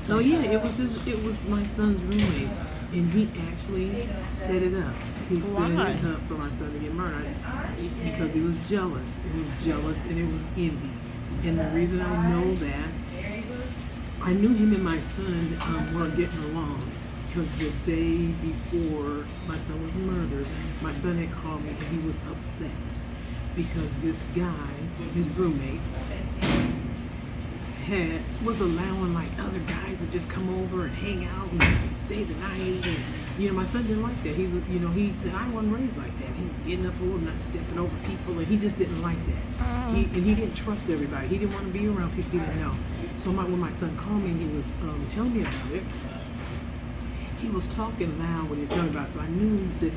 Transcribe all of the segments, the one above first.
Oh yeah, it was my son's roommate, and he actually set it up. He set it up for my son to get murdered because he was jealous. It was jealous and it was envy. And the reason I know that, I knew him and my son weren't getting along because the day before my son was murdered, my son had called me and he was upset because this guy, his roommate, was allowing like other guys to just come over and hang out and stay the night. And my son didn't like that. He was, he said I wasn't raised like that. He was getting up old, not stepping over people, and he just didn't like that. He didn't trust everybody. He didn't want to be around people he didn't know. So when my son called me and he was telling me about it, he was talking loud when he was telling me about it. So I knew that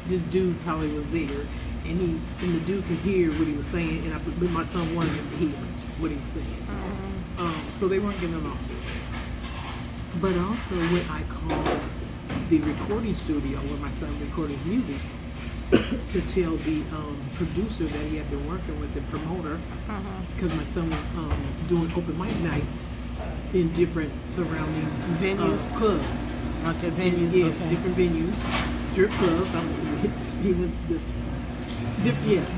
this dude probably was there, and the dude could hear what he was saying, but my son wanted him to hear what he was saying. So they weren't getting along. But also when I called the recording studio where my son recorded his music to tell the producer that he had been working with, the promoter, because my son was doing open mic nights in different surrounding venues, clubs. Okay, venues. Yeah, okay. Different venues, strip clubs. He was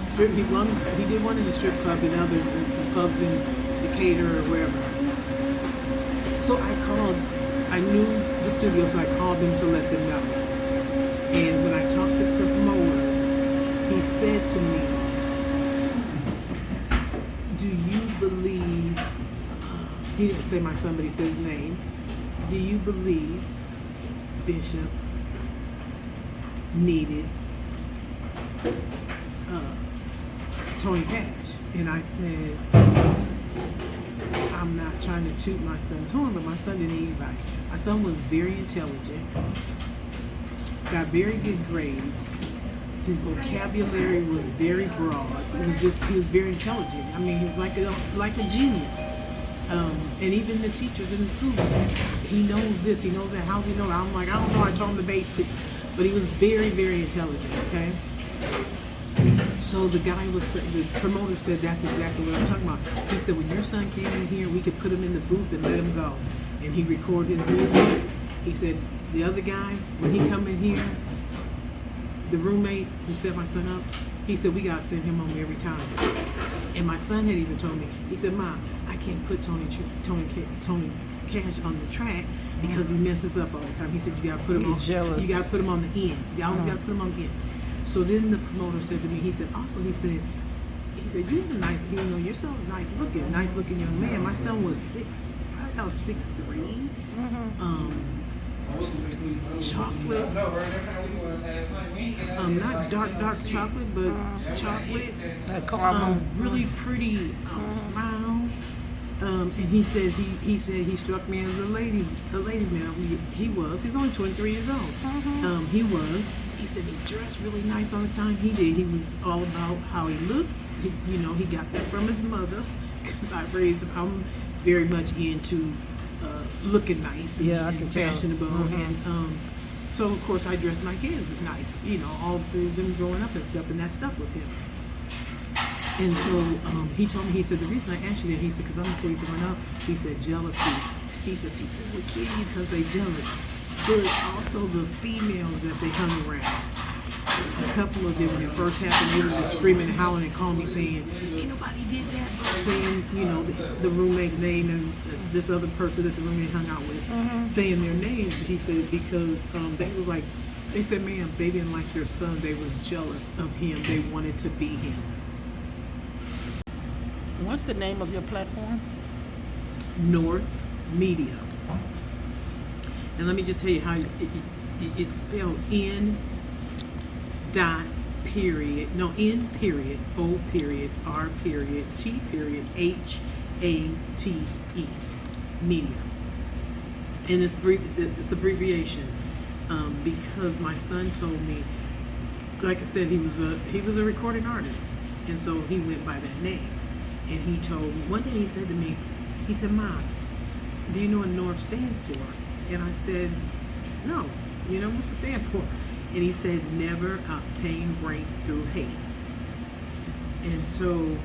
strip. He did one in the strip club, and now there's some clubs in Decatur or wherever. So I knew the studio, so I called them to let them know. And when I talked to the promoter, he said to me, "Do you believe?" He didn't say my son, but he said his name. "Do you believe Bishop needed Tony Cash?" And I said, "I'm not trying to toot my son's horn, but my son didn't need anybody. My son was very intelligent, got very good grades. His vocabulary was very broad. He was very intelligent. I mean, he was like a genius. And even the teachers in the schools, he knows this, he knows that. How does he know that?" I'm like, I don't know. I told him the basics, but he was very, very intelligent. Okay. So the promoter said, "That's exactly what I'm talking about." He said, "When your son came in here, we could put him in the booth and let him go, and he record his music." He said, "The other guy, when he come in here, the roommate who set my son up, he said, we gotta send him home every time." And my son had even told me, he said, "Mom, I can't put Tony Cash on the track because he messes up all the time." He said, "You gotta put him He's jealous. You gotta put him on the end. You always gotta put him on the end." So then the promoter said to me, he said, "You have a nice, you're so nice looking young man." My son was probably about 6'3". Chocolate, not dark chocolate, but chocolate, Like caramel. really pretty smile. And he said he struck me as a ladies man. He's only 23 years old. He said he dressed really nice all the time. He did. He was all about how he looked. He got that from his mother, because I raised him. I'm very much into looking nice and fashionable. And so of course I dressed my kids nice, all through them growing up and stuff, and that stuck with him. And so he told me, he said, "The reason I asked you that," he said, "because I'm going to tell you something now." He said, "Jealousy." He said, "People will kill you because they jealous. But also the females that they hung around. A couple of them, when it first happened, they was just screaming and howling and calling me saying, 'Ain't nobody did that,' but saying, the roommate's name and this other person that the roommate hung out with, saying their names." He said, because they said, "Ma'am, they didn't like your son. They was jealous of him. They wanted to be him." What's the name of your platform? North Media. And let me just tell you how it's spelled: N dot period, no, N period, O period, R period, T period, HATE, media. And it's abbreviation because my son told me, like I said, he was a recording artist, and so he went by that name. And he told me, one day he said to me, he said, "Mom, do you know what North stands for?" And I said, "No." "What's it stand for?" And he said, "Never obtain rank through hate." And so,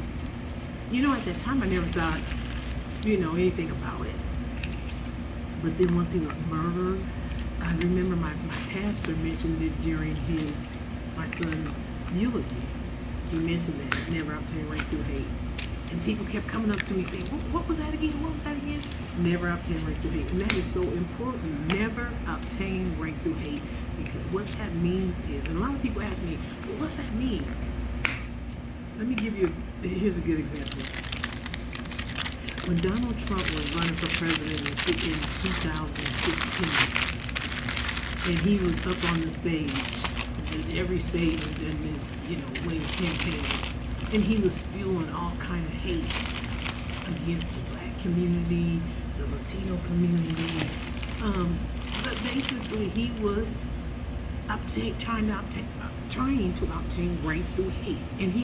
at that time I never thought, anything about it. But then once he was murdered, I remember my pastor mentioned it during my son's eulogy. He mentioned that never obtain rank through hate. And people kept coming up to me saying, what was that again? What was that again? Never obtain rank through hate. And that is so important. Never obtain rank through hate. Because what that means is, and a lot of people ask me, well, what's that mean? Let me give you, here's a good example. When Donald Trump was running for president in 2016, and he was up on the stage, at every stage, and when he was campaigning, and he was spewing all kind of hate against the black community, the Latino community, but basically he was trying to obtain rank through hate, and he